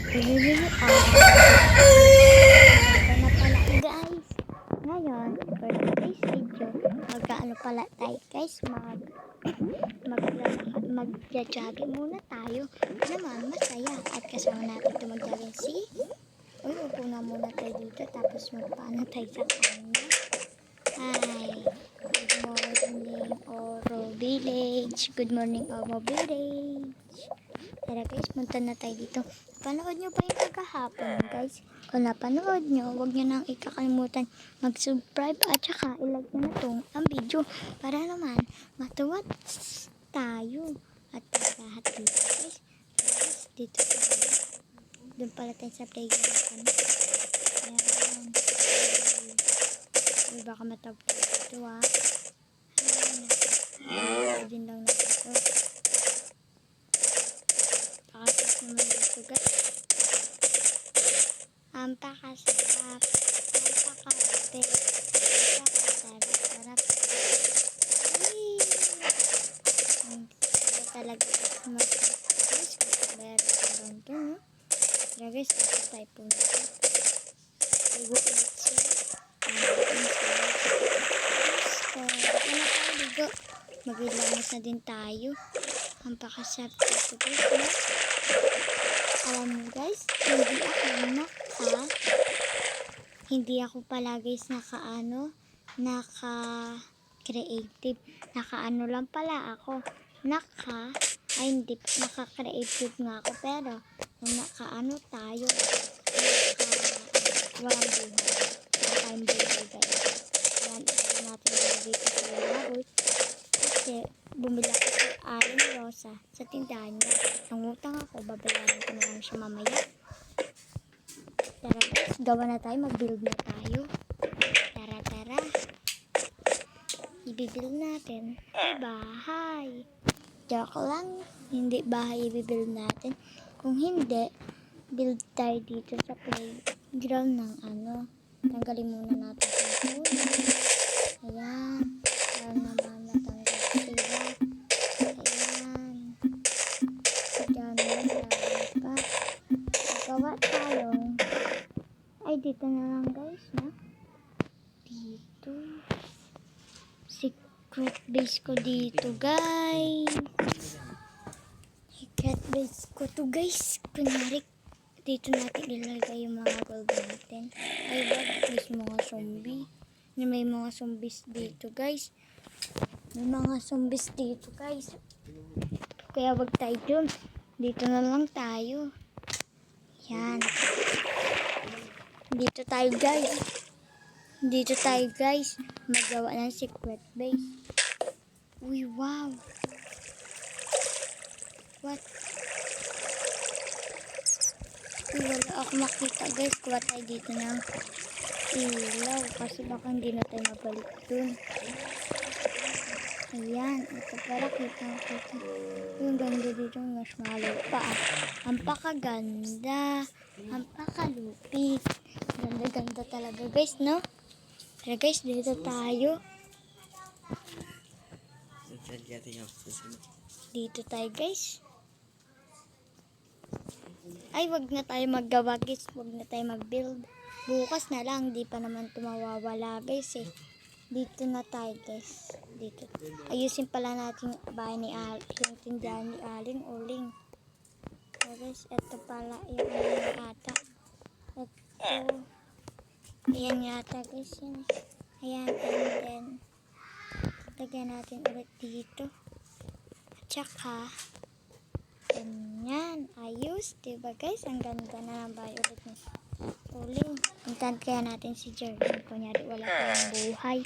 na pala guys. Ngayon, for today's video, mag-ano pala tayo guys, mag-jogging muna tayo. Naman, masaya. At kasama natin ito mag-jogging upo na muna tayo dito, tapos magpaano tayo sa kanya. Hi, good morning Oro Village. Good morning Oro Village. Tara guys, punta na tayo dito. Panood nyo pa yung kagahapon guys. Kung napanood nyo, huwag nyo nang ikakalimutan mag-subscribe at saka i-like nyo na itong ang video para naman matuwa tayo. At lahat dito guys. Dito tayo. Doon pala tayo sa playground. Ayan. Ay, baka matawag tayo dito ha. Ayan. Din lang na dito. Pakasap naman dito guys. Ang pakasarap. Ang pakarte. Ang pakasarap. Ang talaga guys. Meron ka lang ito no. Kaya guys, dito tayo punta. Ligo ulit siya. Mag-ilamos na din tayo. Ang pakasarap dito guys no? Alam mo guys, hindi ako pala guys naka-creative. Naka-ano lang pala ako. Hindi, naka-creative nga ako. Pero, nung naka-ano tayo, walang buhay. Walang buhay guys. Ayan, ito natin dito sa lagoy. Kasi, bumili ako sa Aling Rosa sa tindahan niya. Nangutang ako, babayaran ko na lang siya mamaya. Tara guys, gawa na tayo, mag-build na tayo. Tara. I-build natin bahay. Joke lang, hindi bahay i-build natin. Kung hindi, build tayo dito sa playground ng tanggalin muna natin yung puno. Ayan, para naman natanggal sila. Ayan. Diyan pa. Gawa tayo. Ay, dito na lang guys, no? Dito. Secret base ko dito, guys. Secret base ko to, guys. Kunyari, dito natin ilagay yung mga gold natin. Ay, wag, mga zombie. May mga zombies dito, guys. May mga zombies dito, guys. Kaya wag tayo dun. Dito na lang tayo. Yan. Dito tayo guys. Magawa ng secret base. Uy, wow. What? Uy, wala ako makita guys. Kuha tayo dito ng ilaw. Kasi baka hindi na tayo mabalik dun. Ayan. Ito pala kita. Yung ganda dito. Marshmallow pa. Ang pakaganda. Ang pakalupit. Ganda talaga guys, no? Tara guys, dito tayo. Dito tayo guys. Ay, wag na tayo maggawa guys. Wag na tayo mag-build. Bukas na lang. Di pa naman tumawawala guys eh. Dito na tayo guys. Dito. Ayusin pala natin yung bahay ni yung tindahan ni Aling Uling. So guys, ito pala yung ata. Ito. Ayan yata guys yun. Ayan, and then lagyan natin ulit dito. At saka ganyan. Ayos, diba guys? Ang ganda na ng bahay ulit ni Uling. Intan kaya natin si Jerlyn. Kunyari wala tayong buhay.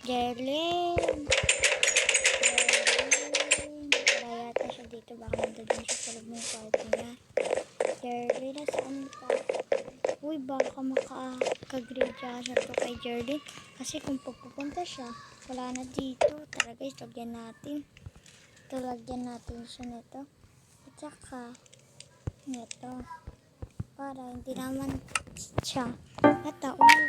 Jerlyn. Wala yata siya dito. Baka nandun siya sa loob ng kwarto niya. Jerlyn, nasaan pa? Uy, baka makaka-grade siya to kay Jerlyn. Kasi kung pupunta siya, wala na dito. Tara guys, lagyan natin. Ito, lagyan natin siya nito. At saka, nito. Para hindi naman siya nataon.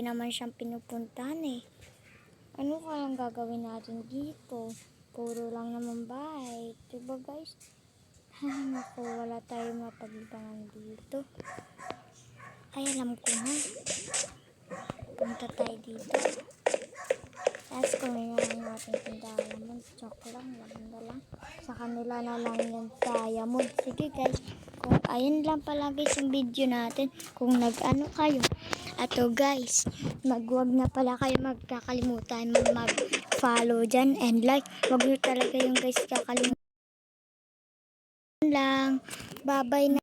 lagi naman siyang pinupuntahan eh. Ano kayang gagawin natin dito? Puro lang naman bahay. Diba guys? Ay, naku, wala tayong mapaglibangan dito. Ay, alam ko na. Punta tayo dito. Tapos kunin na lang natin yung diamond. Joke lang, maganda lang. Sa kanila na lang yung diamond. Sige guys, kung ayun lang pala guys yung video natin. Kung nag-ano kayo. Ato guys, wag na pala kayo magkakalimutan mag-follow dyan and like. Wag nyo talaga yung guys kakalimutan lang. Bye-bye na.